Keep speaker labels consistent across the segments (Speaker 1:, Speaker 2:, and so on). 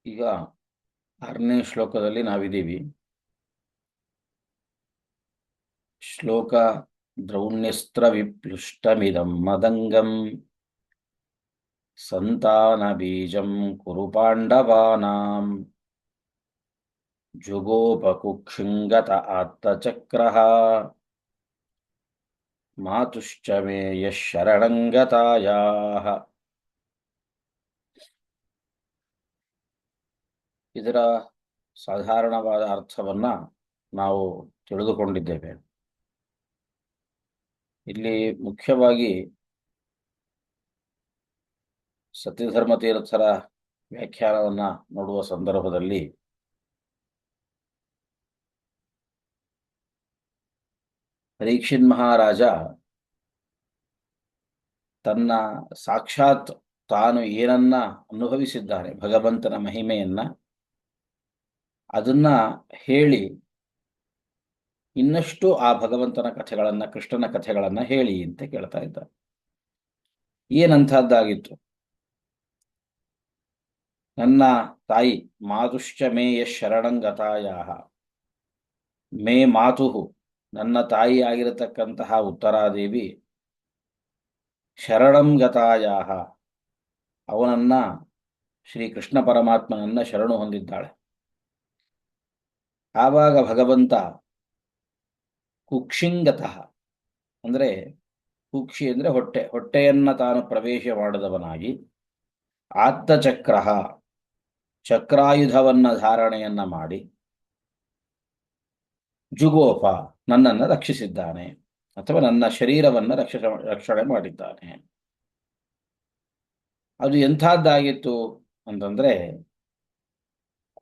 Speaker 1: ಈಗ 6ನೇ ಶ್ಲೋಕದಲ್ಲಿ ನಾವಿದ್ದೀವಿ. ಶ್ಲೋಕ ದ್ರೌಣ್ಯಸ್ತ್ರ ವಿಪ್ಲುಷ್ಟಮಿದಂ ಮದಂಗಂ ಸಂತಾನ ಬೀಜಂ ಕುರು ಪಾಂಡವಾನಾಂ ಜುಗೋಪಕುಕ್ಷಿಂಗತ ಆತ್ತಚಕ್ರಃ ಮಾತುಶ್ಚ ಮೇ ಯಃ ಶರಣಂ ಗತಾಯಾಃ. ಇದರ ಸಾಧಾರಣವಾದ ಅರ್ಥವನ್ನ ನಾವು ತಿಳಿದುಕೊಂಡಿದ್ದೇವೆ. ಇಲ್ಲಿ ಮುಖ್ಯವಾಗಿ ಸತ್ಯಧರ್ಮ ತೀರ್ಥರ ವ್ಯಾಖ್ಯಾನವನ್ನ ನೋಡುವ ಸಂದರ್ಭದಲ್ಲಿ ಪರೀಕ್ಷಿತ್ ಮಹಾರಾಜ ತನ್ನ ಸಾಕ್ಷಾತ್ ತಾನು ಏನನ್ನ ಅನುಭವಿಸಿದ್ದಾನೆ, ಭಗವಂತನ ಮಹಿಮೆಯನ್ನ, ಅದನ್ನ ಹೇಳಿ ಇನ್ನಷ್ಟು ಆ ಭಗವಂತನ ಕಥೆಗಳನ್ನ, ಕೃಷ್ಣನ ಕಥೆಗಳನ್ನ ಹೇಳಿ ಅಂತ ಕೇಳ್ತಾ ಇದ್ದ. ಏನಂಥದ್ದಾಗಿತ್ತು? ನನ್ನ ತಾಯಿ ಮಾತುಶ್ಚ ಮೇ ಯಃ ಶರಣಂ ಗತಾಯಾಹ, ಮೇ ಮಾತುಹು, ನನ್ನ ತಾಯಿ ಆಗಿರತಕ್ಕಂತಹ ಉತ್ತರಾದೇವಿ, ಶರಣಂ ಗತಾಯಾಹ, ಅವನನ್ನ ಶ್ರೀಕೃಷ್ಣ ಪರಮಾತ್ಮನನ್ನ ಶರಣು ಹೊಂದಿದ್ದಾಳೆ. ಆವಾಗ ಭಗವಂತ ಕುಕ್ಷಿಂಗತಃ, ಅಂದ್ರೆ ಕುಕ್ಷಿ ಅಂದ್ರೆ ಹೊಟ್ಟೆ, ಹೊಟ್ಟೆಯನ್ನ ತಾನು ಪ್ರವೇಶ ಮಾಡಿದವನಾಗಿ, ಆತ್ತಚಕ್ರ, ಚಕ್ರಾಯುಧವನ್ನ ಧಾರಣೆಯನ್ನ ಮಾಡಿ, ಜುಗೋಪ, ನನ್ನನ್ನು ರಕ್ಷಿಸಿದ್ದಾನೆ ಅಥವಾ ನನ್ನ ಶರೀರವನ್ನು ರಕ್ಷಣೆ ಮಾಡಿದ್ದಾನೆ. ಅದು ಎಂಥದ್ದಾಗಿತ್ತು ಅಂತಂದ್ರೆ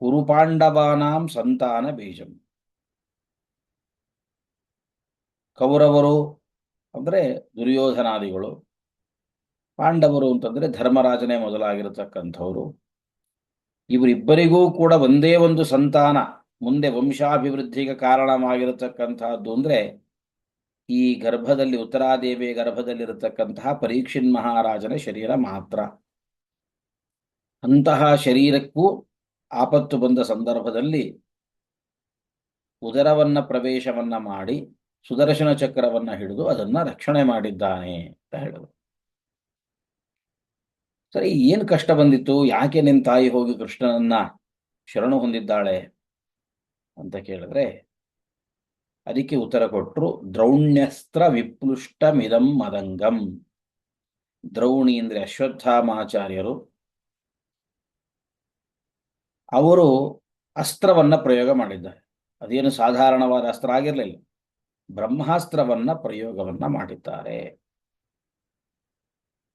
Speaker 1: ಕುರುಪಾಂಡವಾನಾಂ ಸಂತಾನ ಬೀಜಂ. ಕೌರವರು ಅಂದ್ರೆ ದುರ್ಯೋಧನಾದಿಗಳು, ಪಾಂಡವರು ಅಂತಂದ್ರೆ ಧರ್ಮರಾಜನೇ ಮೊದಲಾಗಿರತಕ್ಕಂಥವ್ರು, ಇವರಿಬ್ಬರಿಗೂ ಕೂಡ ಒಂದೇ ಒಂದು ಸಂತಾನ ಮುಂದೆ ವಂಶಾಭಿವೃದ್ಧಿಗೆ ಕಾರಣವಾಗಿರತಕ್ಕಂತಹದ್ದು ಅಂದ್ರೆ ಈ ಗರ್ಭದಲ್ಲಿ, ಉತ್ತರಾದೇವಿಯ ಗರ್ಭದಲ್ಲಿರತಕ್ಕಂತಹ ಪರೀಕ್ಷಿತ್ ಮಹಾರಾಜನ ಶರೀರ ಮಾತ್ರ. ಅಂತಹ ಶರೀರಕ್ಕೂ ಆಪತ್ತು ಬಂದ ಸಂದರ್ಭದಲ್ಲಿ ಉದರವನ್ನ ಪ್ರವೇಶವನ್ನ ಮಾಡಿ ಸುದರ್ಶನ ಚಕ್ರವನ್ನ ಹಿಡಿದು ಅದನ್ನ ರಕ್ಷಣೆ ಮಾಡಿದ್ದಾನೆ ಅಂತ ಹೇಳಿದ್ರು. ಸರಿ, ಏನು ಕಷ್ಟ ಬಂದಿತ್ತು? ಯಾಕೆ ನಿನ್ನ ತಾಯಿ ಹೋಗಿ ಕೃಷ್ಣನನ್ನ ಶರಣು ಹೊಂದಿದ್ದಾಳೆ ಅಂತ ಕೇಳಿದ್ರೆ ಅದಕ್ಕೆ ಉತ್ತರ ಕೊಟ್ಟರು, ದ್ರೌಣ್ಯಸ್ತ್ರ ವಿಪ್ಲುಷ್ಟಮಿದಂ ಮದಂಗಂ. ದ್ರೌಣಿ ಅಂದ್ರೆ ಅಶ್ವತ್ಥಾಮಾಚಾರ್ಯರು, ಅವರು ಅಸ್ತ್ರವನ್ನ ಪ್ರಯೋಗ ಮಾಡಿದ್ದಾರೆ. ಅದೇನು ಸಾಧಾರಣವಾದ ಅಸ್ತ್ರ ಆಗಿರಲಿಲ್ಲ, ಬ್ರಹ್ಮಾಸ್ತ್ರವನ್ನ ಪ್ರಯೋಗವನ್ನ ಮಾಡಿದ್ದಾರೆ.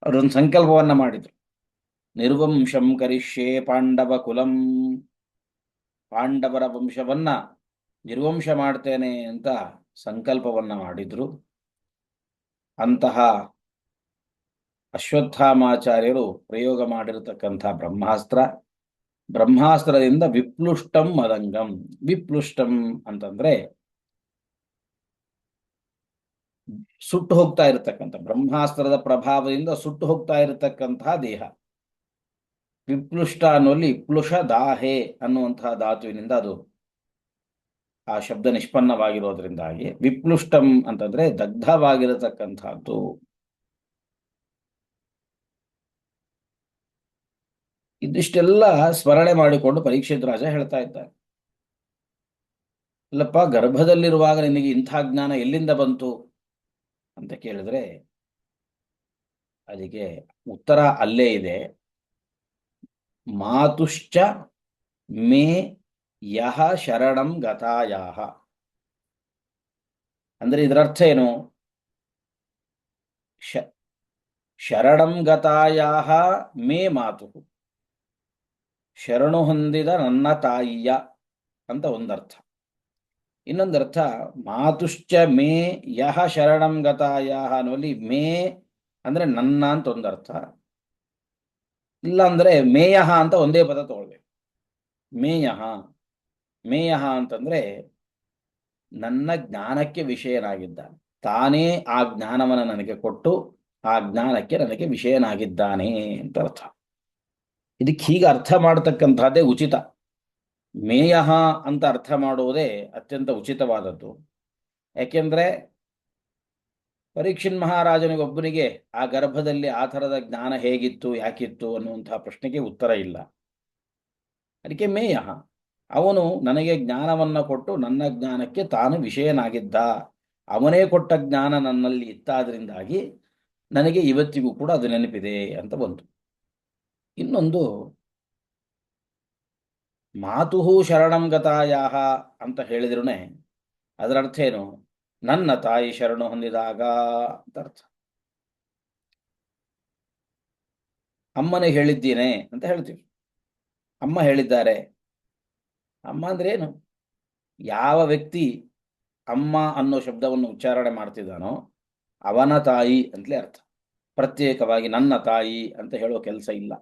Speaker 1: ಅವರೊಂದು ಸಂಕಲ್ಪವನ್ನ ಮಾಡಿದ್ರು, ನಿರ್ವಂಶಂ ಕರಿಷ್ಯೆ ಪಾಂಡವ ಕುಲಂ, ಪಾಂಡವರ ವಂಶವನ್ನ ನಿರ್ವಂಶ ಮಾಡ್ತೇನೆ ಅಂತ ಸಂಕಲ್ಪವನ್ನ ಮಾಡಿದ್ರು. ಅಂತಹ ಅಶ್ವತ್ಥಾಮಾಚಾರ್ಯರು ಪ್ರಯೋಗ ಮಾಡಿರತಕ್ಕಂಥ ಬ್ರಹ್ಮಾಸ್ತ್ರದಿಂದ ವಿಪ್ಲುಷ್ಟಂ ಮದಂಗಂ. ವಿಪ್ಲುಷ್ಟಂ ಅಂತಂದ್ರೆ ಸುಟ್ಟು ಹೋಗ್ತಾ ಇರತಕ್ಕಂಥ, ಬ್ರಹ್ಮಾಸ್ತ್ರದ ಪ್ರಭಾವದಿಂದ ಸುಟ್ಟು ಹೋಗ್ತಾ ಇರತಕ್ಕಂತಹ ದೇಹ. ವಿಪ್ಲುಷ್ಟ ಅನ್ನುವಲ್ಲಿ ಪ್ಲುಷ ದಾಹೆ ಅನ್ನುವಂತಹ ಧಾತುವಿನಿಂದ ಅದು ಆ ಶಬ್ದ ನಿಷ್ಪನ್ನವಾಗಿರೋದ್ರಿಂದಾಗಿ ವಿಪ್ಲುಷ್ಟಂ ಅಂತಂದ್ರೆ ದಗ್ಧವಾಗಿರತಕ್ಕಂಥದ್ದು. ಇದಿಷ್ಟೆಲ್ಲ ಸ್ಮರಣೆ ಮಾಡಿಕೊಂಡು ಪರೀಕ್ಷಿತ್ ರಾಜ ಹೇಳ್ತಾ ಇದ್ದಾರೆ, ಅಲ್ಲಪ್ಪ, ಗರ್ಭದಲ್ಲಿರುವಾಗ ನಿನಗೆ ಇಂಥ ಜ್ಞಾನ ಎಲ್ಲಿಂದ ಬಂತು ಅಂತ ಕೇಳಿದ್ರೆ ಅದಕ್ಕೆ ಉತ್ತರ ಅಲ್ಲೇ ಇದೆ. ಮಾತುಶ್ಚ ಮೇ ಯಹ ಶರಣಂ ಗತಾಯಾಹ. ಅಂದ್ರೆ ಇದರರ್ಥ ಏನು? ಶರಣಂ ಗತಾಯಾಹ ಮೇ ಮಾತು, ಶರಣು ಹೊಂದಿದ ನನ್ನ ತಾಯಿಯ ಅಂತ ಒಂದರ್ಥ. ಇನ್ನೊಂದರ್ಥ ಮಾತುಶ್ಚ ಮೇ ಯಹ ಶರಣಂ ಗತಾಯಾಹ ಅನ್ನುವಲ್ಲಿ ಮೇ ಅಂದ್ರೆ ನನ್ನ ಅಂತ ಒಂದರ್ಥ, ಇಲ್ಲ ಅಂದ್ರೆ ಮೇಯಹ ಅಂತ ಒಂದೇ ಪದ ತಗೊಳ್ಬೇಕು. ಮೇಯಹ, ಮೇಯಹ ಅಂತಂದ್ರೆ ನನ್ನ ಜ್ಞಾನಕ್ಕೆ ವಿಷಯನಾಗಿದ್ದಾನೆ, ತಾನೇ ಆ ಜ್ಞಾನವನ್ನು ನನಗೆ ಕೊಟ್ಟು ಆ ಜ್ಞಾನಕ್ಕೆ ನನಗೆ ವಿಷಯನಾಗಿದ್ದಾನೆ ಅಂತ ಅರ್ಥ. ಇದಕ್ಕೆ ಹೀಗೆ ಅರ್ಥ ಮಾಡತಕ್ಕಂಥದ್ದೇ ಉಚಿತ. ಮೇಯಃ ಅಂತ ಅರ್ಥ ಮಾಡುವುದೇ ಅತ್ಯಂತ ಉಚಿತವಾದದ್ದು. ಯಾಕೆಂದ್ರೆ ಪರೀಕ್ಷಿನ್ ಮಹಾರಾಜನಿಗೊಬ್ಬನಿಗೆ ಆ ಗರ್ಭದಲ್ಲಿ ಆ ಥರದ ಜ್ಞಾನ ಹೇಗಿತ್ತು ಯಾಕಿತ್ತು ಅನ್ನುವಂತಹ ಪ್ರಶ್ನೆಗೆ ಉತ್ತರ ಇಲ್ಲ. ಅದಕ್ಕೆ ಮೇಯ, ಅವನು ನನಗೆ ಜ್ಞಾನವನ್ನು ಕೊಟ್ಟು ನನ್ನ ಜ್ಞಾನಕ್ಕೆ ತಾನು ವಿಷಯನಾಗಿದ್ದ, ಅವನೇ ಕೊಟ್ಟ ಜ್ಞಾನ ನನ್ನಲ್ಲಿ ಇತ್ತಾದ್ರಿಂದಾಗಿ ನನಗೆ ಇವತ್ತಿಗೂ ಕೂಡ ಅದು ನೆನಪಿದೆ ಅಂತ ಬಂತು. ಇನ್ನೊಂದು, ಮಾತುಹು ಶರಣಂ ಗತಾಯಾಹ ಅಂತ ಹೇಳಿದ್ರೂ ಅದರ ಅರ್ಥ ಏನು? ನನ್ನ ತಾಯಿ ಶರಣು ಹೊಂದಿದಾಗ ಅಂತ ಅರ್ಥ. ಅಮ್ಮನೇ ಹೇಳಿದ್ದೇನೆ ಅಂತ ಹೇಳ್ತೀವಿ, ಅಮ್ಮ ಹೇಳಿದ್ದಾರೆ. ಅಮ್ಮ ಅಂದ್ರೆ ಏನು? ಯಾವ ವ್ಯಕ್ತಿ ಅಮ್ಮ ಅನ್ನೋ ಶಬ್ದವನ್ನು ಉಚ್ಚಾರಣೆ ಮಾಡ್ತಿದ್ದಾನೋ ಅವನ ತಾಯಿ ಅಂತಲೇ ಅರ್ಥ. ಪ್ರತ್ಯೇಕವಾಗಿ ನನ್ನ ತಾಯಿ ಅಂತ ಹೇಳೋ ಕೆಲಸ ಇಲ್ಲ.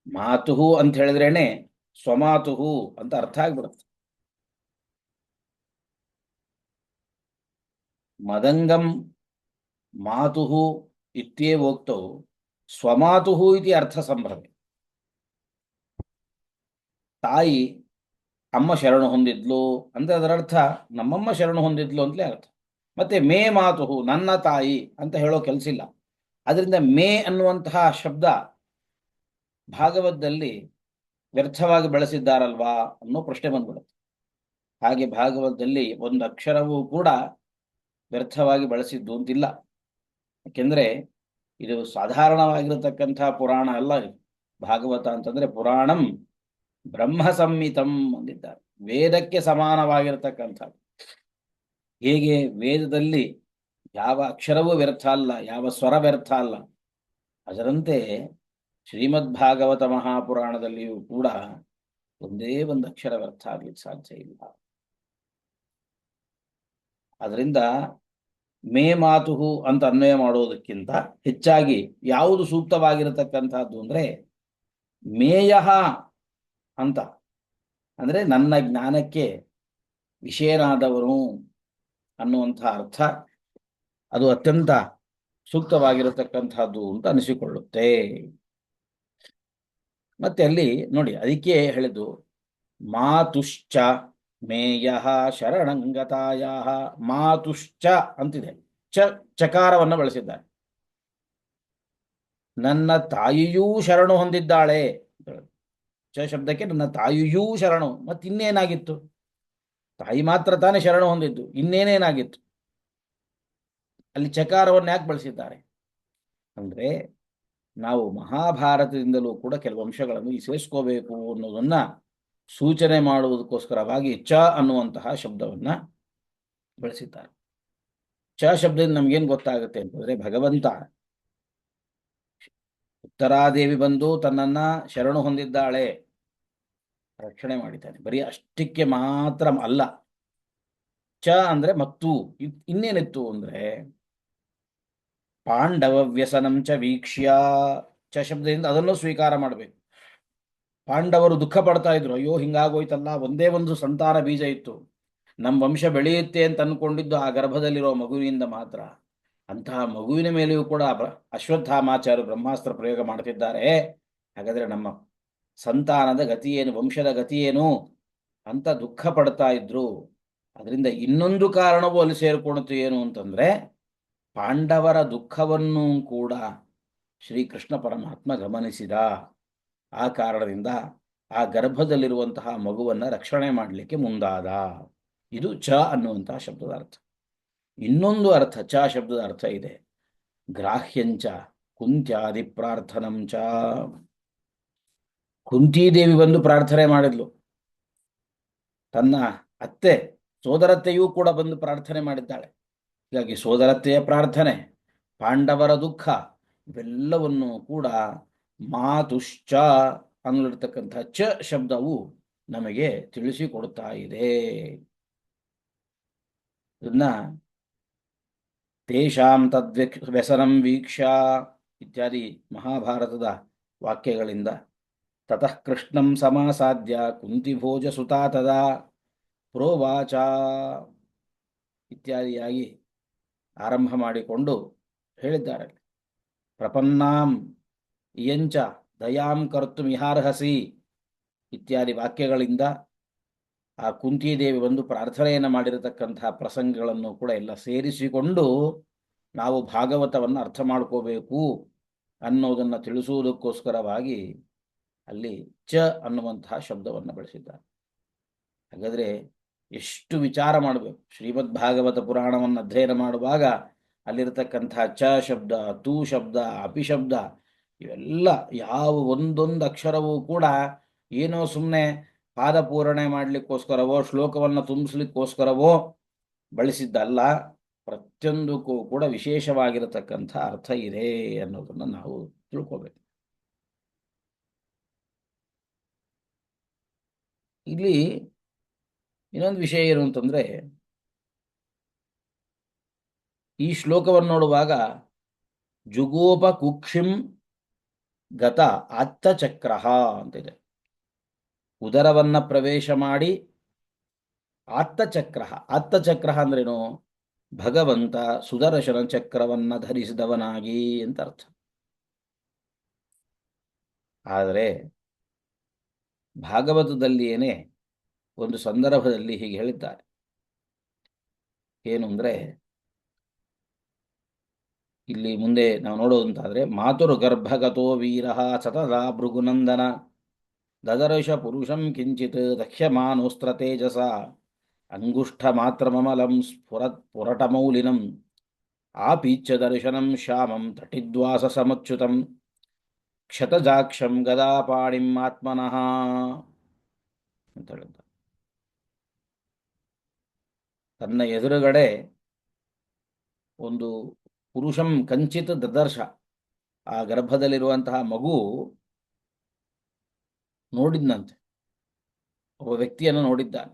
Speaker 1: ಮಾತುಹು ಅಂತ ಹೇಳಿದ್ರೇನೆ ಸ್ವಮಾತುಹು ಅಂತ ಅರ್ಥ ಆಗ್ಬಿಡುತ್ತೆ. ಮದಂಗಂ ಮಾತುಹು ಇತ್ಯೇವೋಕ್ತೌ ಸ್ವಮಾತುಹು ಇತಿ ಅರ್ಥ ಸಂಭ್ರಮೆ. ತಾಯಿ ಅಮ್ಮ ಶರಣು ಹೊಂದಿದ್ಲು ಅಂದ್ರೆ ಅದರರ್ಥ ನಮ್ಮಮ್ಮ ಶರಣು ಹೊಂದಿದ್ಲು ಅಂತಲೇ ಅರ್ಥ. ಮತ್ತೆ ಮೇ ಮಾತುಹು ನನ್ನ ತಾಯಿ ಅಂತ ಹೇಳೋ ಕೆಲಸ ಇಲ್ಲ. ಅದರಿಂದ ಮೇ ಅನ್ನುವಂತಹ ಶಬ್ದ ಭಾಗವತದಲ್ಲಿ ವ್ಯರ್ಥವಾಗಿ ಬಳಸಿದ್ದಾರಲ್ವಾ ಅನ್ನೋ ಪ್ರಶ್ನೆ ಬಂದ್ಬಿಡುತ್ತೆ. ಹಾಗೆ ಭಾಗವತದಲ್ಲಿ ಒಂದು ಅಕ್ಷರವೂ ಕೂಡ ವ್ಯರ್ಥವಾಗಿ ಬಳಸಿದ್ದು ಅಂತಿಲ್ಲ. ಯಾಕೆಂದ್ರೆ ಇದು ಸಾಧಾರಣವಾಗಿರತಕ್ಕಂತಹ ಪುರಾಣ ಅಲ್ಲ. ಇದು ಭಾಗವತ ಅಂತಂದ್ರೆ ಪುರಾಣಂ ಬ್ರಹ್ಮ ಸಂಹಿತಂ ಅಂದಿದ್ದಾರೆ, ವೇದಕ್ಕೆ ಸಮಾನವಾಗಿರತಕ್ಕಂಥದ್ದು. ಹೇಗೆ ವೇದದಲ್ಲಿ ಯಾವ ಅಕ್ಷರವೂ ವ್ಯರ್ಥ ಅಲ್ಲ, ಯಾವ ಸ್ವರ ವ್ಯರ್ಥ ಅಲ್ಲ, ಅದರಂತೆ ಶ್ರೀಮದ್ ಭಾಗವತ ಮಹಾಪುರಾಣದಲ್ಲಿಯೂ ಕೂಡ ಒಂದೇ ಒಂದು ಅಕ್ಷರ ವ್ಯರ್ಥ ಆಗ್ಲಿಕ್ಕೆ ಸಾಧ್ಯ ಇಲ್ಲ. ಅದರಿಂದ ಮೇ ಮಾತುಹು ಅಂತ ಅನ್ವಯ ಮಾಡೋದಕ್ಕಿಂತ ಹೆಚ್ಚಾಗಿ ಯಾವುದು ಸೂಕ್ತವಾಗಿರತಕ್ಕಂಥದ್ದು ಅಂದ್ರೆ ಮೇಯಃ ಅಂತ ಅಂದ್ರೆ ನನ್ನ ಜ್ಞಾನಕ್ಕೆ ವಿಷಯನಾದವನು ಅನ್ನುವಂಥ ಅರ್ಥ, ಅದು ಅತ್ಯಂತ ಸೂಕ್ತವಾಗಿರತಕ್ಕಂಥದ್ದು ಅಂತ ಅನಿಸಿಕೊಳ್ಳುತ್ತೆ. ಮತ್ತೆ ಅಲ್ಲಿ ನೋಡಿ, ಅದಕ್ಕೆ ಹೇಳಿದ್ದು ಮಾತುಶ್ಚ ಮೇಯಃ ಶರಣಂಗತಾಯ. ಮಾತುಶ್ಚ ಅಂತಿದೆ, ಚಕಾರವನ್ನು ಬಳಸಿದ್ದಾರೆ. ನನ್ನ ತಾಯಿಯೂ ಶರಣು ಹೊಂದಿದ್ದಾಳೆ. ಚ ಶಬ್ದಕ್ಕೆ ನನ್ನ ತಾಯಿಯೂ ಶರಣು, ಮತ್ತಿನ್ನೇನಾಗಿತ್ತು? ತಾಯಿ ಮಾತ್ರ ತಾನೇ ಶರಣು ಹೊಂದಿದ್ದು, ಇನ್ನೇನೇನಾಗಿತ್ತು? ಅಲ್ಲಿ ಚಕಾರವನ್ನು ಯಾಕೆ ಬಳಸಿದ್ದಾರೆ ಅಂದ್ರೆ ನಾವು ಮಹಾಭಾರತದಿಂದಲೂ ಕೂಡ ಕೆಲವು ಅಂಶಗಳನ್ನು ಸೇರಿಸ್ಕೋಬೇಕು ಅನ್ನೋದನ್ನ ಸೂಚನೆ ಮಾಡುವುದಕ್ಕೋಸ್ಕರವಾಗಿ ಚ ಅನ್ನುವಂತಹ ಶಬ್ದವನ್ನ ಬಳಸಿದ್ದಾರೆ. ಚ ಶಬ್ದದಿಂದ ನಮ್ಗೇನು ಗೊತ್ತಾಗುತ್ತೆ ಅಂತಂದ್ರೆ ಭಗವಂತ ಉತ್ತರಾದೇವಿ ಬಂದು ತನ್ನನ್ನ ಶರಣು ಹೊಂದಿದ್ದಾಳೆ, ರಕ್ಷಣೆ ಮಾಡಿದ್ದಾನೆ. ಬರೀ ಅಷ್ಟಕ್ಕೆ ಮಾತ್ರ ಅಲ್ಲ. ಚ ಅಂದ್ರೆ ಮತ್ತು ಇನ್ನೇನಿತ್ತು ಅಂದ್ರೆ ಪಾಂಡವ ವ್ಯಸನಂ ಚ ವೀಕ್ಷ್ಯ. ಚ ಶಬ್ದದಿಂದ ಅದನ್ನು ಸ್ವೀಕಾರ ಮಾಡಬೇಕು. ಪಾಂಡವರು ದುಃಖ ಪಡ್ತಾ ಇದ್ರು, ಅಯ್ಯೋ ಹಿಂಗಾಗೋಯ್ತಲ್ಲ, ಒಂದೇ ಒಂದು ಸಂತಾನ ಬೀಜ ಇತ್ತು, ನಮ್ಮ ವಂಶ ಬೆಳೆಯುತ್ತೆ ಅಂತ ಅನ್ಕೊಂಡಿದ್ದು ಆ ಗರ್ಭದಲ್ಲಿರೋ ಮಗುವಿನಿಂದ ಮಾತ್ರ. ಅಂತಹ ಮಗುವಿನ ಮೇಲೆಯೂ ಕೂಡ ಅಶ್ವತ್ಥಾಮಾಚಾರ್ಯರು ಬ್ರಹ್ಮಾಸ್ತ್ರ ಪ್ರಯೋಗ ಮಾಡ್ತಿದ್ದಾರೆ. ಹಾಗಾದ್ರೆ ನಮ್ಮ ಸಂತಾನದ ಗತಿ ಏನು, ವಂಶದ ಗತಿ ಏನು ಅಂತ ದುಃಖ ಪಡ್ತಾ ಇದ್ರು. ಅದರಿಂದ ಇನ್ನೊಂದು ಕಾರಣವೂ ಅಲ್ಲಿ ಸೇರಿಕೊಳ್ತು, ಏನು ಅಂತಂದ್ರೆ ಪಾಂಡವರ ದುಃಖವನ್ನು ಕೂಡ ಶ್ರೀಕೃಷ್ಣ ಪರಮಾತ್ಮ ಗಮನಿಸಿದ. ಆ ಕಾರಣದಿಂದ ಆ ಗರ್ಭದಲ್ಲಿರುವಂತಹ ಮಗುವನ್ನ ರಕ್ಷಣೆ ಮಾಡಲಿಕ್ಕೆ ಮುಂದಾದ. ಇದು ಚ ಅನ್ನುವಂತಹ ಶಬ್ದದ ಅರ್ಥ. ಇನ್ನೊಂದು ಅರ್ಥ ಚ ಶಬ್ದದ ಅರ್ಥ ಇದೆ, ಗ್ರಾಹ್ಯಂಚ ಕುಂತ್ಯಾದಿ ಪ್ರಾರ್ಥನಂಚ. ಕುಂತಿದೇವಿ ಬಂದು ಪ್ರಾರ್ಥನೆ ಮಾಡಿದ್ಲು, ತನ್ನ ಅತ್ತೆ ಸೋದರತ್ತೆಯೂ ಕೂಡ ಬಂದು ಪ್ರಾರ್ಥನೆ ಮಾಡಿದ್ದಾಳೆ. ಹೀಗಾಗಿ ಸೋದರತ್ತೆಯ ಪ್ರಾರ್ಥನೆ, ಪಾಂಡವರ ದುಃಖ, ಇವೆಲ್ಲವನ್ನು ಕೂಡ ಮಾತುಶ್ಚ ಅನ್ನಲಿರ್ತಕ್ಕಂಥ ಚ ಶಬ್ದವು ನಮಗೆ ತಿಳಿಸಿಕೊಡ್ತಾ ಇದೆ. ಇದನ್ನ ತೇಷಾಂ ವ್ಯಸನಂ ವೀಕ್ಷ ಇತ್ಯಾದಿ ಮಹಾಭಾರತದ ವಾಕ್ಯಗಳಿಂದ ತತಃ ಕೃಷ್ಣಂ ಸಮಾಸಾದ್ಯ ಕುಂತಿಭೋಜ ಸುತಾ ತದಾ ಪ್ರೋವಾಚ ಇತ್ಯಾದಿಯಾಗಿ ಆರಂಭ ಮಾಡಿಕೊಂಡು ಹೇಳಿದ್ದಾರೆ. ಪ್ರಪನ್ನಾಂ ಇಯಂಚ ದಯಾಂ ಕರ್ತು ಮಿಹಾರ್ಹಸಿ ಇತ್ಯಾದಿ ವಾಕ್ಯಗಳಿಂದ ಆ ಕುಂತಿದೇವಿ ಒಂದು ಪ್ರಾರ್ಥನೆಯನ್ನು ಮಾಡಿರತಕ್ಕಂತಹ ಪ್ರಸಂಗಗಳನ್ನು ಕೂಡ ಎಲ್ಲ ಸೇರಿಸಿಕೊಂಡು ನಾವು ಭಾಗವತವನ್ನು ಅರ್ಥ ಮಾಡ್ಕೋಬೇಕು ಅನ್ನೋದನ್ನು ತಿಳಿಸುವುದಕ್ಕೋಸ್ಕರವಾಗಿ ಅಲ್ಲಿ ಚ ಅನ್ನುವಂತಹ ಶಬ್ದವನ್ನು ಬಳಸಿದ್ದಾರೆ. ಹಾಗಾದರೆ ಎಷ್ಟು ವಿಚಾರ ಮಾಡಬೇಕು ಶ್ರೀಮದ್ ಭಾಗವತ ಪುರಾಣವನ್ನು ಅಧ್ಯಯನ ಮಾಡುವಾಗ ಅಲ್ಲಿರತಕ್ಕಂತಹ ಚ ಶಬ್ದ, ತೂ ಶಬ್ದ, ಅಪಿ ಶಬ್ದ ಇವೆಲ್ಲ ಯಾವ ಒಂದೊಂದು ಅಕ್ಷರವೂ ಕೂಡ ಏನೋ ಸುಮ್ಮನೆ ಪಾದಪೂರಣೆ ಮಾಡಲಿಕ್ಕೋಸ್ಕರವೋ ಶ್ಲೋಕವನ್ನು ತುಂಬಿಸ್ಲಿಕ್ಕೋಸ್ಕರವೋ ಬಳಸಿದ್ದಲ್ಲ. ಪ್ರತಿಯೊಂದಕ್ಕೂ ಕೂಡ ವಿಶೇಷವಾಗಿರತಕ್ಕಂಥ ಅರ್ಥ ಇದೆ ಅನ್ನೋದನ್ನು ನಾವು ತಿಳ್ಕೋಬೇಕು. ಇಲ್ಲಿ ಇನ್ನೊಂದು ವಿಷಯ ಏನು ಅಂತಂದ್ರೆ, ಈ ಶ್ಲೋಕವನ್ನು ನೋಡುವಾಗ ಜುಗೋಪ ಕುಕ್ಷಿಂ ಗತ ಆತ್ತಚಕ್ರ ಅಂತಿದೆ. ಉದರವನ್ನ ಪ್ರವೇಶ ಮಾಡಿ ಆತ್ತಚಕ್ರ. ಆತ್ತಚಕ್ರ ಅಂದ್ರೇನು? ಭಗವಂತ ಸುದರ್ಶನ ಚಕ್ರವನ್ನ ಧರಿಸಿದವನಾಗಿ ಅಂತ ಅರ್ಥ. ಆದರೆ ಭಾಗವತದಲ್ಲಿಯೇನೆ ಒಂದು ಸಂದರ್ಭದಲ್ಲಿ ಹೀಗೆ ಹೇಳಿದ್ದಾರೆ. ಏನು ಅಂದರೆ, ಇಲ್ಲಿ ಮುಂದೆ ನಾವು ನೋಡೋದಂತಾದರೆ, ಮಾತುರು ಗರ್ಭಗತೋ ವೀರ ಸತತ ಭೃಗುನಂದನ ದದರ್ಶ ಪುರುಷಂ ಕಿಂಚಿತ್ ದಕ್ಷ್ಯಮಾನೋಸ್ತ್ರ ತೇಜಸ ಅಂಗುಷ್ಠ ಮಾತ್ರಮಮಲಂ ಸ್ಫುರಟಮೌಲಿನಂ ಆಪೀಚ್ಯ ದರ್ಶನಂ ಶ್ಯಾಮಂ ತಟಿದ್ವಾಸ ಸಮಚ್ಯುತಂ ಕ್ಷತಜಾಕ್ಷಂ ಗದಾಪಾಣಿಂ ಆತ್ಮನಃ ಅಂತ ಹೇಳಿದ. ತನ್ನ ಎದುರುಗಡೆ ಒಂದು ಪುರುಷಂ ಕಂಚಿತ್ ದದರ್ಶ, ಆ ಗರ್ಭದಲ್ಲಿರುವಂತಹ ಮಗು ನೋಡಿದ್ನಂತೆ. ಒಬ್ಬ ವ್ಯಕ್ತಿಯನ್ನು ನೋಡಿದ್ದಾನೆ,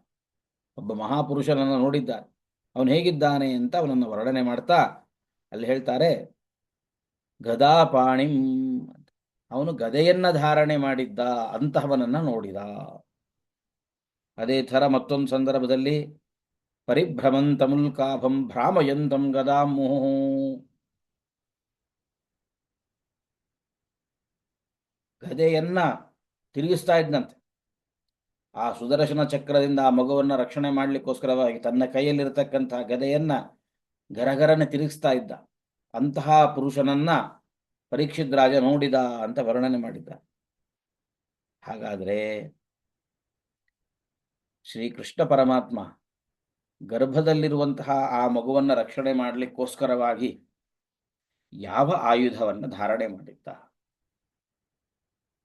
Speaker 1: ಒಬ್ಬ ಮಹಾಪುರುಷನನ್ನು ನೋಡಿದ್ದಾನೆ. ಅವನು ಹೇಗಿದ್ದಾನೆ ಅಂತ ಅವನನ್ನು ವರ್ಣನೆ ಮಾಡ್ತಾ ಅಲ್ಲಿ ಹೇಳ್ತಾರೆ, ಗದಾಪಾಣಿಂ, ಅವನು ಗದೆಯನ್ನ ಧಾರಣೆ ಮಾಡಿದ್ದ, ಅಂತಹವನನ್ನ ನೋಡಿದ. ಅದೇ ಥರ ಮತ್ತೊಂದು ಸಂದರ್ಭದಲ್ಲಿ ಪರಿಭ್ರಮಂತಮುಲ್ಕಾಭಂ ಭ್ರಾಮಯಂತಂ ಗದಾಮುಹು, ಗದೆಯನ್ನ ತಿರುಗಿಸ್ತಾ ಇದ್ದಂತೆ. ಆ ಸುದರ್ಶನ ಚಕ್ರದಿಂದ ಆ ಮಗುವನ್ನು ರಕ್ಷಣೆ ಮಾಡಲಿಕ್ಕೋಸ್ಕರವಾಗಿ ತನ್ನ ಕೈಯಲ್ಲಿರತಕ್ಕಂತಹ ಗದೆಯನ್ನ ಗರಗರನೆ ತಿರುಗಿಸ್ತಾ ಇದ್ದ. ಅಂತಹ ಪುರುಷನನ್ನ ಪರೀಕ್ಷಿತ್ ರಾಜ ನೋಡಿದ ಅಂತ ವರ್ಣನೆ ಮಾಡಿದ್ದ. ಹಾಗಾದರೆ ಶ್ರೀಕೃಷ್ಣ ಪರಮಾತ್ಮ ಗರ್ಭದಲ್ಲಿರುವಂತಹ ಆ ಮಗುವನ್ನು ರಕ್ಷಣೆ ಮಾಡಲಿಕ್ಕೋಸ್ಕರವಾಗಿ ಯಾವ ಆಯುಧವನ್ನು ಧಾರಣೆ ಮಾಡಿದ್ದ?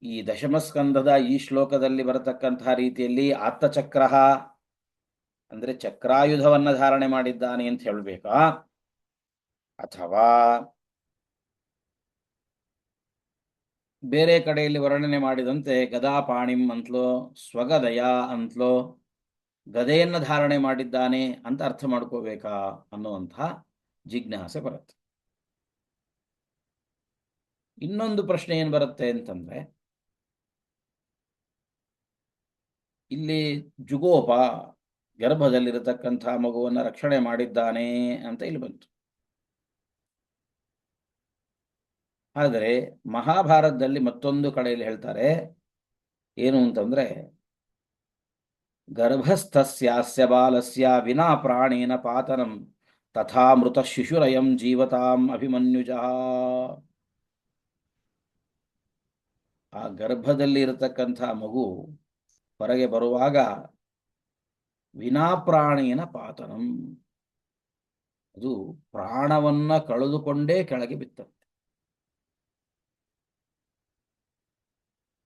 Speaker 1: ಈ ದಶಮಸ್ಕಂದದ ಈ ಶ್ಲೋಕದಲ್ಲಿ ಬರತಕ್ಕಂತಹ ರೀತಿಯಲ್ಲಿ ಆತ್ತಚಕ್ರ ಅಂದರೆ ಚಕ್ರಾಯುಧವನ್ನು ಧಾರಣೆ ಮಾಡಿದ್ದಾನೆ ಅಂತ ಹೇಳಬೇಕಾ, ಅಥವಾ ಬೇರೆ ಕಡೆಯಲ್ಲಿ ವರ್ಣನೆ ಮಾಡಿದಂತೆ ಗದಾಪಾಣಿಂ ಅಂತಲೋ ಸ್ವಗದಯ ಅಂತಲೋ ಗದೆಯನ್ನು ಧಾರಣೆ ಮಾಡಿದ್ದಾನೆ ಅಂತ ಅರ್ಥ ಮಾಡ್ಕೋಬೇಕಾ ಅನ್ನುವಂತಹ ಜಿಜ್ಞಾಸೆ ಬರುತ್ತೆ. ಇನ್ನೊಂದು ಪ್ರಶ್ನೆ ಏನು ಬರುತ್ತೆ ಅಂತಂದ್ರೆ, ಇಲ್ಲಿ ಜುಗೋಪ ಗರ್ಭದಲ್ಲಿರತಕ್ಕಂಥ ಮಗುವನ್ನು ರಕ್ಷಣೆ ಮಾಡಿದ್ದಾನೆ ಅಂತ ಇಲ್ಲಿ ಬಂತು. ಆದರೆ ಮಹಾಭಾರತದಲ್ಲಿ ಮತ್ತೊಂದು ಕಡೆಯಲ್ಲಿ ಹೇಳ್ತಾರೆ, ಏನು ಅಂತಂದ್ರೆ, ಗರ್ಭಸ್ಥಸ್ಯಾಸ್ಯ ಬಾಲಸ್ಯ ವಿನಾ ಪ್ರಾಣೇನ ಪಾತನಂ ತಥಾ ಮೃತ ಶಿಶುರಯಂ ಜೀವತಾಂ ಅಭಿಮನ್ಯುಜಃ. ಆ ಗರ್ಭದಲ್ಲಿ ಇರತಕ್ಕಂಥ ಮಗು ಹೊರಗೆ ಬರುವಾಗ ವಿನಾಪ್ರಾಣೇನ ಪಾತನಂ, ಅದು ಪ್ರಾಣವನ್ನ ಕಳೆದುಕೊಂಡೇ ಕೆಳಗೆ ಬಿತ್ತಂತೆ.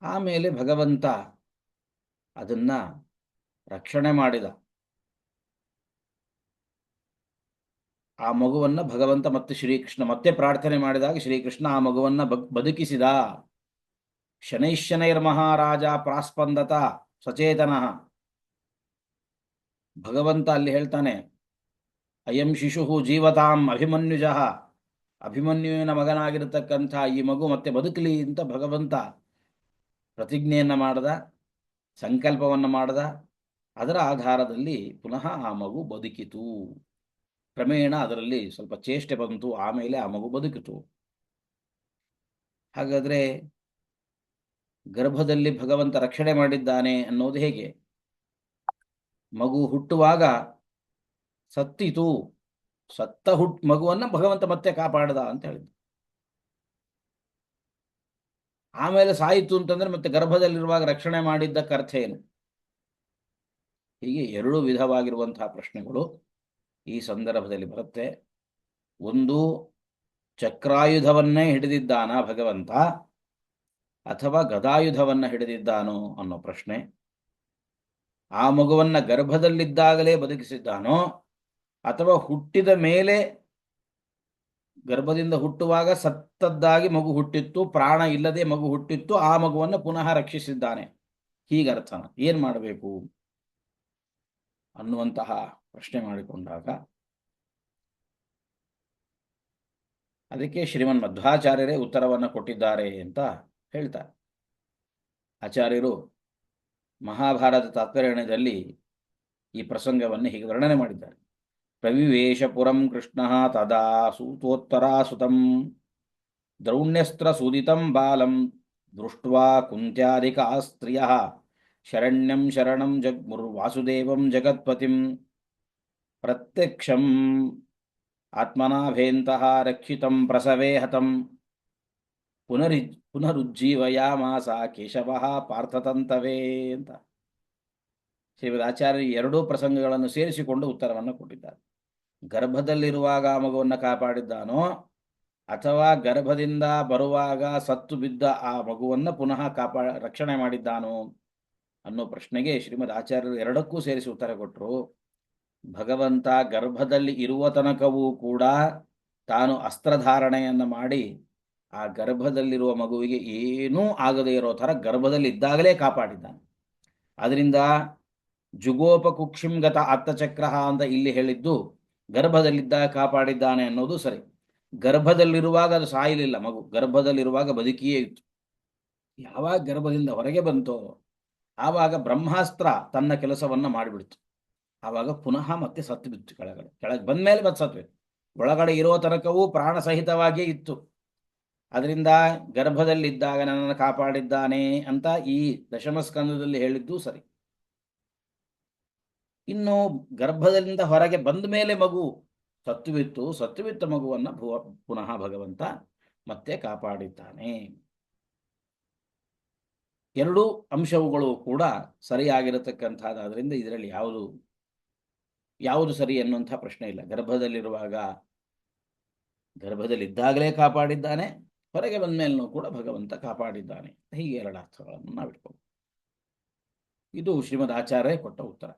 Speaker 1: ಆಮೇಲೆ ಭಗವಂತ ಅದನ್ನ ರಕ್ಷಣೆ ಮಾಡಿದ. ಆ ಮಗುವನ್ನ ಭಗವಂತ ಮತ್ತೆ ಶ್ರೀಕೃಷ್ಣ ಮತ್ತೆ ಪ್ರಾರ್ಥನೆ ಮಾಡಿದಾಗ ಶ್ರೀಕೃಷ್ಣ ಆ ಮಗುವನ್ನ ಬದುಕಿಸಿದ. ಶನೈಶ್ಶನೈರ್ಮಹಾರಾಜ ಪ್ರಾಸ್ಪಂದತ ಸಚೇತನಃ. ಭಗವಂತ ಅಲ್ಲಿ ಹೇಳ್ತಾನೆ, ಅಯಂ ಶಿಶು ಜೀವತಾಂ ಅಭಿಮನ್ಯುಜಃ, ಅಭಿಮನ್ಯುವಿನ ಮಗನಾಗಿರತಕ್ಕಂಥ ಈ ಮಗು ಮತ್ತೆ ಬದುಕಲಿ ಅಂತ ಭಗವಂತ ಪ್ರತಿಜ್ಞೆಯನ್ನು ಮಾಡದ, ಸಂಕಲ್ಪವನ್ನು ಮಾಡದ. ಅದರ ಆಧಾರದಲ್ಲಿ ಪುನಃ ಆ ಮಗು ಬದುಕಿತು. ಕ್ರಮೇಣ ಅದರಲ್ಲಿ ಸ್ವಲ್ಪ ಚೇಷ್ಟೆ ಬಂತು, ಆಮೇಲೆ ಆ ಮಗು ಬದುಕಿತು. ಹಾಗಾದರೆ ಗರ್ಭದಲ್ಲಿ ಭಗವಂತ ರಕ್ಷಣೆ ಮಾಡಿದ್ದಾನೆ ಅನ್ನೋದು ಹೇಗೆ? ಮಗು ಹುಟ್ಟುವಾಗ ಸತ್ತಿತು, ಸತ್ತ ಮಗುವನ್ನ ಭಗವಂತ ಮತ್ತೆ ಕಾಪಾಡದ ಅಂತ ಹೇಳಿದ್ರು. ಆಮೇಲೆ ಸಾಯಿತು ಅಂತಂದ್ರೆ ಮತ್ತೆ ಗರ್ಭದಲ್ಲಿರುವಾಗ ರಕ್ಷಣೆ ಮಾಡಿದ್ದಕ್ಕೆ ಅರ್ಥ ಏನು? ಹೀಗೆ ಎರಡು ವಿಧವಾಗಿರುವಂತಹ ಪ್ರಶ್ನೆಗಳು ಈ ಸಂದರ್ಭದಲ್ಲಿ ಬರುತ್ತೆ. ಒಂದು, ಚಕ್ರಾಯುಧವನ್ನೇ ಹಿಡಿದಿದ್ದಾನ ಭಗವಂತ ಅಥವಾ ಗದಾಯುಧವನ್ನ ಹಿಡಿದಿದ್ದಾನೋ ಅನ್ನೋ ಪ್ರಶ್ನೆ. ಆ ಮಗುವನ್ನ ಗರ್ಭದಲ್ಲಿದ್ದಾಗಲೇ ಬದುಕಿಸಿದ್ದಾನೋ ಅಥವಾ ಹುಟ್ಟಿದ ಮೇಲೆ, ಗರ್ಭದಿಂದ ಹುಟ್ಟುವಾಗ ಸತ್ತದ್ದಾಗಿ ಮಗು ಹುಟ್ಟಿತ್ತು, ಪ್ರಾಣ ಇಲ್ಲದೆ ಮಗು ಹುಟ್ಟಿತ್ತು, ಆ ಮಗುವನ್ನು ಪುನಃ ರಕ್ಷಿಸಿದ್ದಾನೆ, ಹೀಗರ್ಥನ? ಏನ್ ಮಾಡಬೇಕು ಅನ್ನುವಂತಹ ಪ್ರಶ್ನೆ ಮಾಡಿಕೊಂಡಾಗ ಅದಕ್ಕೆ ಶ್ರೀಮನ್ ಮಧ್ವಾಚಾರ್ಯರೇ ಉತ್ತರವನ್ನು ಕೊಟ್ಟಿದ್ದಾರೆ ಅಂತ ಹೇಳ್ತಾರೆ. ಆಚಾರ್ಯರು ಮಹಾಭಾರತ ತಾತ್ಪರ್ಯದಲ್ಲಿ ಈ ಪ್ರಸಂಗವನ್ನು ಹೀಗೆ ವರ್ಣನೆ ಮಾಡಿದ್ದಾರೆ. ಪ್ರವಿವೇಶ ಪುರಂ ಕೃಷ್ಣ ತದಾ ಸೂತೋತ್ತರಾ ಸುತಂ ದ್ರೌಣ್ಯಸ್ತ್ರ ಸೂದಿತಂ ಬಾಲಂ ದೃಷ್ಟ್ವಾ ಕುಂತ್ಯಾಧಿಕಾ ಸ್ತ್ರಿಯಃ ಶರಣ್ಯಂ ಶರಣಂ ಜಗ್ಮುರ್ವಾಸುದೇವಂ ಜಗತ್ಪತಿಂ ಪ್ರತ್ಯಕ್ಷಂ ಆತ್ಮನಾಭೇಂತಹ ರಕ್ಷಿತಂ ಪ್ರಸವೇ ಹತಂ ಪುನರುಜ್ಜೀವಯಾಮಾಸ ಕೇಶವ ಪಾರ್ಥತಂತವೇ ಅಂತ ಶ್ರೀಮದ್ ಆಚಾರ್ಯ ಎರಡೂ ಪ್ರಸಂಗಗಳನ್ನು ಸೇರಿಸಿಕೊಂಡು ಉತ್ತರವನ್ನು ಕೊಟ್ಟಿದ್ದಾರೆ. ಗರ್ಭದಲ್ಲಿರುವಾಗ ಮಗುವನ್ನು ಕಾಪಾಡಿದ್ದಾನೋ ಅಥವಾ ಗರ್ಭದಿಂದ ಬರುವಾಗ ಸತ್ತು ಬಿದ್ದ ಆ ಮಗುವನ್ನು ಪುನಃ ರಕ್ಷಣೆ ಮಾಡಿದ್ದಾನೋ ಅನ್ನೋ ಪ್ರಶ್ನೆಗೆ ಶ್ರೀಮದ್ ಆಚಾರ್ಯರು ಎರಡಕ್ಕೂ ಸೇರಿಸಿ ಉತ್ತರ ಕೊಟ್ಟರು. ಭಗವಂತ ಗರ್ಭದಲ್ಲಿ ಇರುವ ತನಕವೂ ಕೂಡ ತಾನು ಅಸ್ತ್ರಧಾರಣೆಯನ್ನು ಮಾಡಿ ಆ ಗರ್ಭದಲ್ಲಿರುವ ಮಗುವಿಗೆ ಏನೂ ಆಗದೇ ಇರೋ ಥರ ಗರ್ಭದಲ್ಲಿ ಇದ್ದಾಗಲೇ ಕಾಪಾಡಿದ್ದಾನೆ. ಅದರಿಂದ ಜುಗೋಪ ಕುಕ್ಷಿಂಗತ ಆತ್ತಚಕ್ರ ಅಂತ ಇಲ್ಲಿ ಹೇಳಿದ್ದು ಗರ್ಭದಲ್ಲಿದ್ದಾಗ ಕಾಪಾಡಿದ್ದಾನೆ ಅನ್ನೋದು ಸರಿ. ಗರ್ಭದಲ್ಲಿರುವಾಗ ಅದು ಸಾಯಲಿಲ್ಲ, ಮಗು ಗರ್ಭದಲ್ಲಿರುವಾಗ ಬದುಕಿಯೇ ಇತ್ತು. ಯಾವಾಗ ಗರ್ಭದಿಂದ ಹೊರಗೆ ಬಂತೋ ಆವಾಗ ಬ್ರಹ್ಮಾಸ್ತ್ರ ತನ್ನ ಕೆಲಸವನ್ನು ಮಾಡಿಬಿಡ್ತು. ಆವಾಗ ಪುನಃ ಮತ್ತೆ ಸತ್ತು ಬಿತ್ತು, ಕೆಳಗೆ ಬಂದ ಮೇಲೆ ಮತ್ತೆ ಸತ್ತು. ಒಳಗಡೆ ಇರೋ ತನಕವೂ ಪ್ರಾಣ ಸಹಿತವಾಗಿಯೇ ಇತ್ತು. ಅದರಿಂದ ಗರ್ಭದಲ್ಲಿದ್ದಾಗ ನನ್ನನ್ನು ಕಾಪಾಡಿದ್ದಾನೆ ಅಂತ ಈ ದಶಮಸ್ಕಂದದಲ್ಲಿ ಹೇಳಿದ್ದು ಸರಿ. ಇನ್ನು ಗರ್ಭದಿಂದ ಹೊರಗೆ ಬಂದ ಮೇಲೆ ಮಗು ಸತ್ತುಬಿತ್ತ ಮಗುವನ್ನು ಪುನಃ ಭಗವಂತ ಮತ್ತೆ ಕಾಪಾಡಿದ್ದಾನೆ. ಎರಡೂ ಅಂಶಗಳು ಕೂಡ ಸರಿಯಾಗಿರತಕ್ಕಂಥದ್ದಾದ್ರಿಂದ ಇದರಲ್ಲಿ ಯಾವುದು ಸರಿ ಅನ್ನುವಂಥ ಪ್ರಶ್ನೆ ಇಲ್ಲ. ಗರ್ಭದಲ್ಲಿದ್ದಾಗಲೇ ಕಾಪಾಡಿದ್ದಾನೆ, ಹೊರಗೆ ಬಂದ ಮೇಲೂ ಕೂಡ ಭಗವಂತ ಕಾಪಾಡಿದ್ದಾನೆ. ಹೀಗೆ ಎರಡು ಅರ್ಥಗಳನ್ನು ನಾವು ಇಟ್ಕೊಂಡು ಇದು ಶ್ರೀಮದ್ ಆಚಾರ್ಯ ಕೊಟ್ಟ ಉತ್ತರ.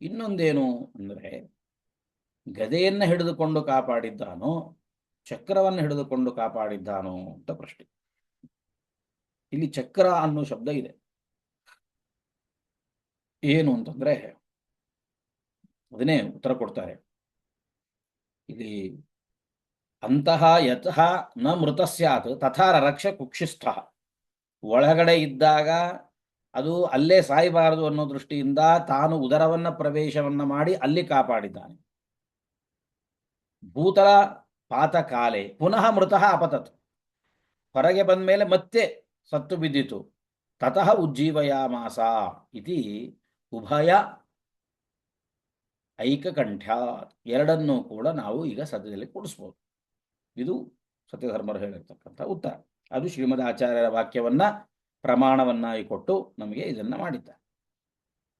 Speaker 1: ಇನ್ನೊಂದೇನು ಅಂದರೆ, ಗದೆಯನ್ನು ಹಿಡಿದುಕೊಂಡು ಕಾಪಾಡಿದ್ದಾನೋ ಚಕ್ರವನ್ನು ಹಿಡಿದುಕೊಂಡು ಕಾಪಾಡಿದ್ದಾನೋ ಅಂತ ಪ್ರಶ್ನೆ. ಇಲ್ಲಿ ಚಕ್ರ ಅನ್ನೋ ಶಬ್ದ ಇದೆ. ಏನು ಅಂತಂದ್ರೆ ಅದನ್ನೇ ಉತ್ತರ ಕೊಡ್ತಾರೆ ಇಲ್ಲಿ. ಅಂತಹ ಯತಃ ನ ಮೃತ ಸ್ಯಾತ್ ತಥಾ ರಕ್ಷ ಕುಕ್ಷಿಸ್ಥ. ಒಳಗಡೆ ಇದ್ದಾಗ ಅದು ಅಲ್ಲೇ ಸಾಯಬಾರದು ಅನ್ನೋ ದೃಷ್ಟಿಯಿಂದ ತಾನು ಉದರವನ್ನ ಪ್ರವೇಶವನ್ನ ಮಾಡಿ ಅಲ್ಲಿ ಕಾಪಾಡಿದ್ದಾನೆ. ಭೂತಲ ಪಾತಕಾಲೆ ಪುನಃ ಮೃತಃ ಅಪತತ್. ಹೊರಗೆ ಬಂದ ಮೇಲೆ ಮತ್ತೆ ಸತ್ತು ಬಿದ್ದಿತು. ತತಃ ಉಜ್ಜೀವಯಾಮಾಸ ಇತಿ ಉಭಯ ಐಕಕಂಠ್ಯ. ಎರಡನ್ನೂ ಕೂಡ ನಾವು ಈಗ ಸದ್ಯದಲ್ಲಿ ಕೂಡಿಸ್ಬೋದು. ಇದು ಸತ್ಯಧರ್ಮರು ಹೇಳಿರ್ತಕ್ಕಂಥ ಉತ್ತರ. ಅದು ಶ್ರೀಮದ್ ಆಚಾರ್ಯರ ವಾಕ್ಯವನ್ನ ಪ್ರಮಾಣವನ್ನಾಗಿ ಕೊಟ್ಟು ನಮಗೆ ಇದನ್ನ ಮಾಡಿದ್ದಾರೆ.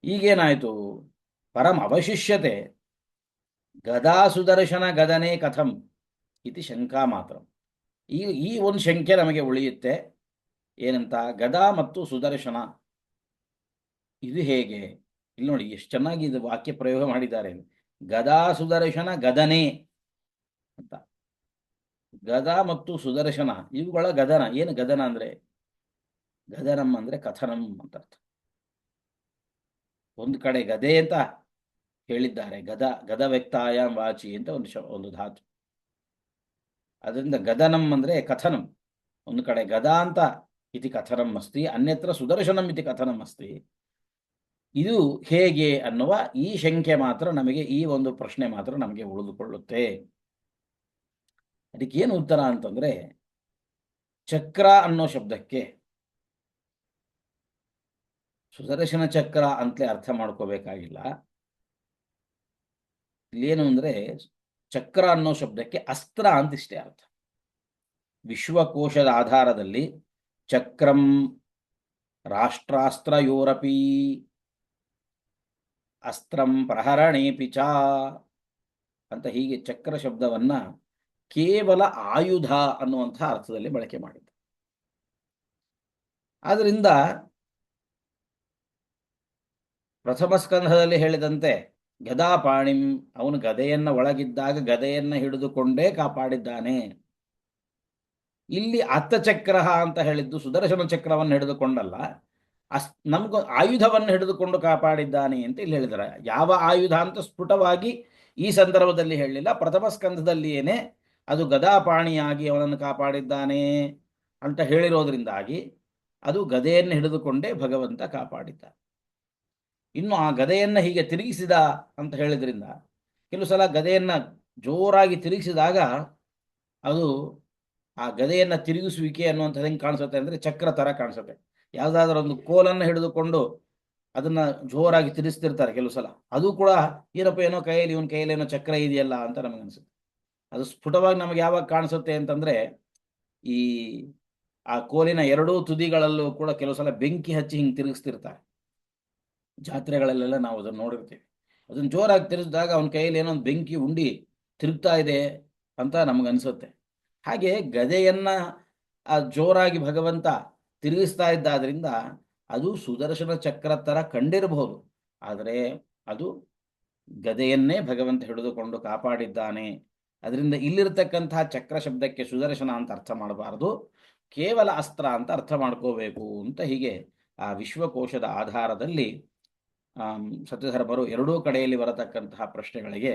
Speaker 1: ಈಗೇನಾಯಿತು? ಪರಂ ಅವಶಿಷ್ಯತೆ ಗದಾ ಸುದರ್ಶನ ಗದನೆ ಕಥಂ ಇತಿ ಶಂಕಾ ಮಾತ್ರ. ಈ ಒಂದು ಶಂಕೆ ನಮಗೆ ಉಳಿಯುತ್ತೆ. ಏನಂತ? ಗದಾ ಮತ್ತು ಸುದರ್ಶನ ಇದು ಹೇಗೆ? ಇಲ್ಲಿ ನೋಡಿ ಎಷ್ಟು ಚೆನ್ನಾಗಿ ಇದು ವಾಕ್ಯ ಪ್ರಯೋಗ ಮಾಡಿದ್ದಾರೆ. ಗದಾ ಸುದರ್ಶನ ಗದನೆ ಅಂತ. ಗದಾ ಮತ್ತು ಸುದರ್ಶನ ಇವುಗಳ ಗದನ. ಏನು ಗದನ ಅಂದ್ರೆ? ಗದನಂ ಅಂದ್ರೆ ಕಥನಂ ಅಂತ ಅರ್ಥ. ಒಂದು ಕಡೆ ಗದೆ ಅಂತ ಹೇಳಿದ್ದಾರೆ, ಗದ ವ್ಯಕ್ತಾಯಾಮ್ ವಾಚಿ ಅಂತ ಒಂದು ಧಾತು. ಅದರಿಂದ ಗದನಂ ಅಂದ್ರೆ ಕಥನಂ. ಒಂದು ಕಡೆ ಗದಾ ಅಂತ ಇತಿ ಕಥನಂ ಅಸ್ತಿ, ಅನ್ಯತ್ರ ಸುದರ್ಶನಂ ಇತಿ ಕಥನಂ ಅಸ್ತಿ. ಇದು ಹೇಗೆ ಅನ್ನುವ ಈ ಶಂಕೆ ಮಾತ್ರ ನಮಗೆ, ಈ ಒಂದು ಪ್ರಶ್ನೆ ಮಾತ್ರ ನಮಗೆ ಉಳಿದುಕೊಳ್ಳುತ್ತೆ. ಅದಕ್ಕೇನು ಉತ್ತರ ಅಂತಂದ್ರೆ, ಚಕ್ರ ಅನ್ನೋ ಶಬ್ದಕ್ಕೆ ಸುದರ್ಶನ ಚಕ್ರ ಅಂತಲೇ ಅರ್ಥ ಮಾಡ್ಕೋಬೇಕಾಗಿಲ್ಲ. ಇಲ್ಲೇನು ಅಂದರೆ ಚಕ್ರ ಅನ್ನೋ ಶಬ್ದಕ್ಕೆ ಅಸ್ತ್ರ ಅಂತ ಇಷ್ಟೇ ಅರ್ಥ. ವಿಶ್ವಕೋಶದ ಆಧಾರದಲ್ಲಿ ಚಕ್ರಂ ರಾಷ್ಟ್ರಾಸ್ತ್ರಯೋರಪಿ ಅಸ್ತ್ರಂ ಪ್ರಹರಣೇಪಿ ಚ ಅಂತ ಹೀಗೆ ಚಕ್ರ ಶಬ್ದವನ್ನ ಕೇವಲ ಆಯುಧ ಅನ್ನುವಂಥ ಅರ್ಥದಲ್ಲಿ ಬಳಕೆ ಮಾಡಿದ್ದ. ಆದ್ರಿಂದ ಪ್ರಥಮ ಸ್ಕಂಧದಲ್ಲಿ ಹೇಳಿದಂತೆ ಗದಾಪಾಣಿಂ, ಅವನು ಗದೆಯನ್ನ ಒಳಗಿದ್ದಾಗ ಗದೆಯನ್ನ ಹಿಡಿದುಕೊಂಡೇ ಕಾಪಾಡಿದ್ದಾನೆ. ಇಲ್ಲಿ ಅತ್ತಚಕ್ರ ಅಂತ ಹೇಳಿದ್ದು ಸುದರ್ಶನ ಚಕ್ರವನ್ನು ಹಿಡಿದುಕೊಂಡಲ್ಲ, ನಮ್ಗೆ ಆಯುಧವನ್ನು ಹಿಡಿದುಕೊಂಡು ಕಾಪಾಡಿದ್ದಾನೆ ಅಂತ ಇಲ್ಲಿ ಹೇಳಿದ್ದಾರೆ. ಯಾವ ಆಯುಧ ಅಂತ ಸ್ಫುಟವಾಗಿ ಈ ಸಂದರ್ಭದಲ್ಲಿ ಹೇಳಲಿಲ್ಲ. ಪ್ರಥಮ ಸ್ಕಂಧದಲ್ಲಿಯೇನೆ ಅದು ಗದಾಪಾಣಿಯಾಗಿ ಅವನನ್ನು ಕಾಪಾಡಿದ್ದಾನೆ ಅಂತ ಹೇಳಿರೋದ್ರಿಂದಾಗಿ ಅದು ಗದೆಯನ್ನು ಹಿಡಿದುಕೊಂಡೇ ಭಗವಂತ ಕಾಪಾಡಿದ್ದ. ಇನ್ನು ಆ ಗದೆಯನ್ನು ಹೀಗೆ ತಿರುಗಿಸಿದ ಅಂತ ಹೇಳಿದ್ರಿಂದ ಕೆಲವು ಸಲ ಗದೆಯನ್ನ ಜೋರಾಗಿ ತಿರುಗಿಸಿದಾಗ ಅದು ಆ ಗದೆಯನ್ನು ತಿರುಗಿಸುವಿಕೆ ಅನ್ನುವಂಥದ್ದು ಹೆಂಗೆ ಕಾಣಿಸುತ್ತೆ ಅಂದರೆ ಚಕ್ರ ಥರ ಕಾಣಿಸುತ್ತೆ. ಯಾವುದಾದ್ರೂ ಒಂದು ಕೋಲನ್ನು ಹಿಡಿದುಕೊಂಡು ಅದನ್ನು ಜೋರಾಗಿ ತಿರುಗಿಸ್ತಿರ್ತಾರೆ ಕೆಲವು ಸಲ, ಅದು ಕೂಡ ಏನಪ್ಪ ಏನೋ ಕೈಯಲ್ಲಿ ಇವನ ಕೈಯಲ್ಲಿ ಏನೋ ಚಕ್ರ ಇದೆಯಲ್ಲ ಅಂತ ನಮಗನ್ಸುತ್ತೆ. ಅದು ಸ್ಫುಟವಾಗಿ ನಮಗೆ ಯಾವಾಗ ಕಾಣಿಸುತ್ತೆ ಅಂತಂದರೆ ಈ ಆ ಕೋಲಿನ ಎರಡೂ ತುದಿಗಳಲ್ಲೂ ಕೂಡ ಕೆಲವು ಸಲ ಬೆಂಕಿ ಹಚ್ಚಿ ಹಿಂಗೆ ತಿರುಗಿಸ್ತಿರ್ತಾರೆ. ಜಾತ್ರೆಗಳಲ್ಲೆಲ್ಲ ನಾವು ಅದನ್ನು ನೋಡಿರ್ತೀವಿ. ಅದನ್ನು ಜೋರಾಗಿ ತಿರುಗಿಸಿದಾಗ ಅವನ ಕೈಯಲ್ಲಿ ಏನೋ ಒಂದು ಬೆಂಕಿ ಉಂಡಿ ತಿರುಗ್ತಾ ಇದೆ ಅಂತ ನಮಗನ್ಸುತ್ತೆ. ಹಾಗೆ ಗದೆಯನ್ನ ಜೋರಾಗಿ ಭಗವಂತ ತಿರುಗಿಸ್ತಾ ಇದ್ದಾದ್ರಿಂದ ಅದು ಸುದರ್ಶನ ಚಕ್ರ ಥರ ಕಂಡಿರಬಹುದು, ಆದರೆ ಅದು ಗದೆಯನ್ನೇ ಭಗವಂತ ಹಿಡಿದುಕೊಂಡು ಕಾಪಾಡಿದ್ದಾನೆ. ಅದರಿಂದ ಇಲ್ಲಿರ್ತಕ್ಕಂತಹ ಚಕ್ರ ಶಬ್ದಕ್ಕೆ ಸುದರ್ಶನ ಅಂತ ಅರ್ಥ ಮಾಡಬಾರದು, ಕೇವಲ ಅಸ್ತ್ರ ಅಂತ ಅರ್ಥ ಮಾಡ್ಕೋಬೇಕು ಅಂತ ಹೀಗೆ ಆ ವಿಶ್ವಕೋಶದ ಆಧಾರದಲ್ಲಿ ಸತ್ಯಧರ್ಮರು ಎರಡೂ ಕಡೆಯಲ್ಲಿ ಬರತಕ್ಕಂತಹ ಪ್ರಶ್ನೆಗಳಿಗೆ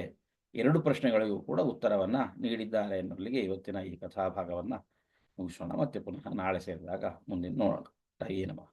Speaker 1: ಎರಡು ಪ್ರಶ್ನೆಗಳಿಗೂ ಕೂಡ ಉತ್ತರವನ್ನು ನೀಡಿದ್ದಾರೆ ಎನ್ನುವಲ್ಲಿಗೆ ಇವತ್ತಿನ ಈ ಕಥಾಭಾಗವನ್ನು ಮುಗಿಸೋಣ. ಮತ್ತೆ ಪುನಃ ನಾಳೆ ಸೇರಿದಾಗ ಮುಂದಿನ ನೋಡೋಣ. ತಾಯಿಯೇ ನಮಃ.